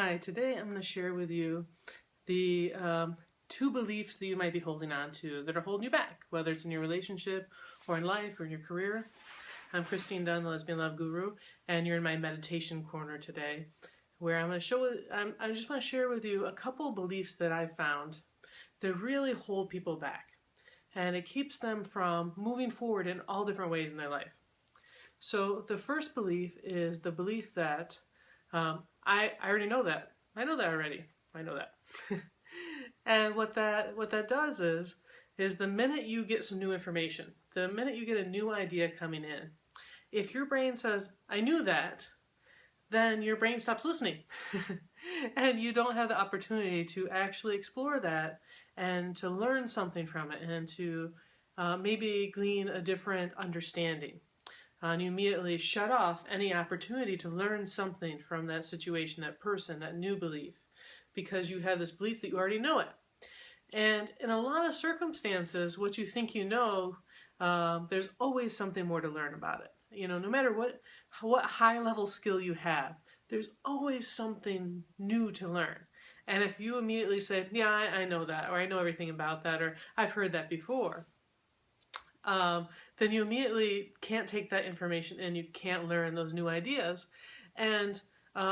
Hi, today I'm going to share with you the two beliefs that you might be holding on to that are holding you back, whether it's in your relationship or in life or in your career. I'm Christine Dunn, the Lesbian Love Guru, and you're in my meditation corner today, where I just want to share with you a couple beliefs that I've found that really hold people back, and it keeps them from moving forward in all different ways in their life. So the first belief is the belief that I already know that. I know that already. I know that. And what that does is the minute you get some new information, the minute you get a new idea coming in, if your brain says, I knew that, then your brain stops listening. And you don't have the opportunity to actually explore that and to learn something from it and to maybe glean a different understanding. And you immediately shut off any opportunity to learn something from that situation, that person, that new belief, because you have this belief that you already know it. And in a lot of circumstances, what you think you know, there's always something more to learn about it. You know, no matter what high-level skill you have, there's always something new to learn. And if you immediately say, yeah, I know that, or I know everything about that, or I've heard that before, then you immediately can't take that information in, you can't learn those new ideas. And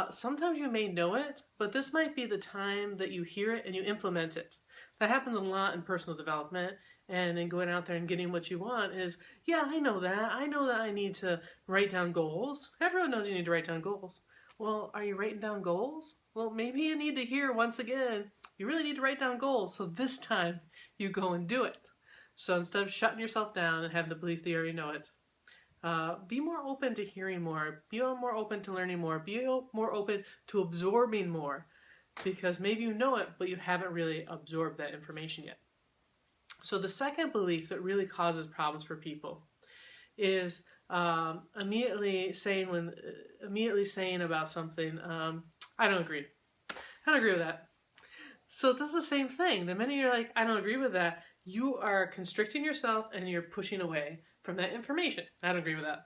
sometimes you may know it, but this might be the time that you hear it and you implement it. That happens a lot in personal development and in going out there and getting what you want is, yeah, I know that. I know that I need to write down goals. Everyone knows you need to write down goals. Well, are you writing down goals? Well, maybe you need to hear once again, you really need to write down goals. So this time you go and do it. So instead of shutting yourself down and having the belief that you already know it, be more open to hearing more, be more open to learning more, be more open to absorbing more, because maybe you know it, but you haven't really absorbed that information yet. So the second belief that really causes problems for people is immediately saying about something, I don't agree. I don't agree with that. So that's the same thing. The minute you're like, I don't agree with that, you are constricting yourself and you're pushing away from that information. I don't agree with that.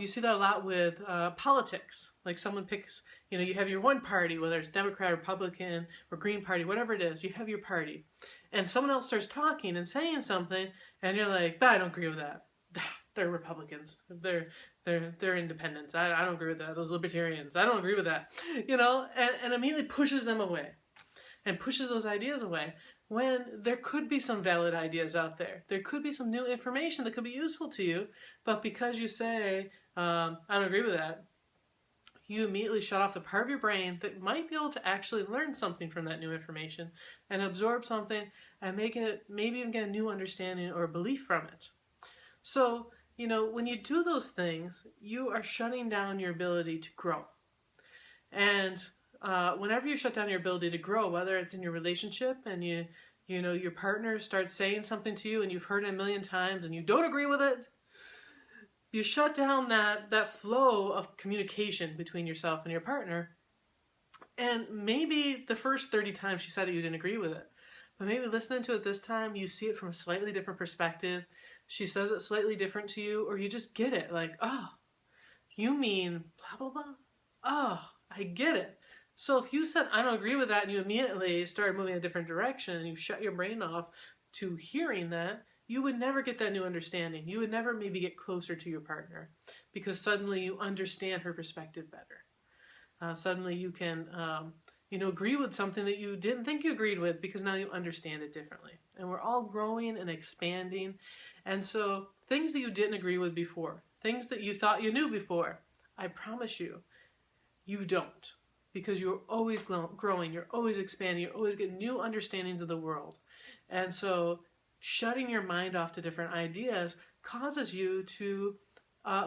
You see that a lot with politics. Like someone picks, you have your one party, whether it's Democrat, Republican, or Green Party, whatever it is, you have your party. And someone else starts talking and saying something, and you're like, I don't agree with that. They're Republicans. They're independents. I don't agree with that. Those libertarians. I don't agree with that. And immediately pushes them away and pushes those ideas away. When there could be some valid ideas out there. There could be some new information that could be useful to you, but because you say, I don't agree with that, you immediately shut off the part of your brain that might be able to actually learn something from that new information and absorb something and maybe even get a new understanding or belief from it. So, when you do those things, you are shutting down your ability to grow. And whenever you shut down your ability to grow, whether it's in your relationship and your partner starts saying something to you and you've heard it a million times and you don't agree with it, you shut down that flow of communication between yourself and your partner. And maybe the first 30 times she said it, you didn't agree with it. But maybe listening to it this time, you see it from a slightly different perspective. She says it slightly different to you, or you just get it. Like, oh, you mean blah, blah, blah? Oh, I get it. So if you said, I don't agree with that, and you immediately started moving a different direction, and you shut your brain off to hearing that, you would never get that new understanding. You would never maybe get closer to your partner, because suddenly you understand her perspective better. Suddenly you can, agree with something that you didn't think you agreed with, because now you understand it differently. And we're all growing and expanding. And so things that you didn't agree with before, things that you thought you knew before, I promise you, you don't. Because you're always growing, you're always expanding, you're always getting new understandings of the world. And so shutting your mind off to different ideas causes you to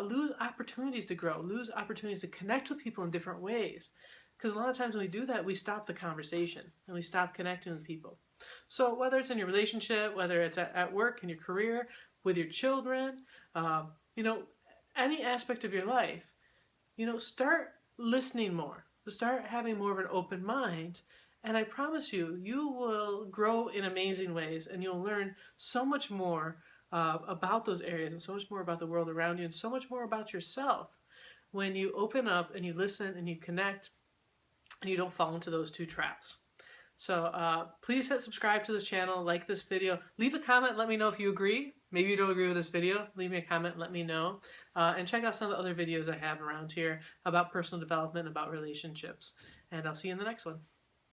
lose opportunities to grow, lose opportunities to connect with people in different ways. Because a lot of times when we do that, we stop the conversation and we stop connecting with people. So whether it's in your relationship, whether it's at work, in your career, with your children, any aspect of your life, start listening more. Start having more of an open mind, and I promise you, you will grow in amazing ways, and you'll learn so much more about those areas, and so much more about the world around you, and so much more about yourself when you open up and you listen and you connect and you don't fall into those two traps. So please hit subscribe to this channel, like this video, leave a comment, let me know if you agree. Maybe you don't agree with this video, leave me a comment, let me know. And check out some of the other videos I have around here about personal development, about relationships. And I'll see you in the next one.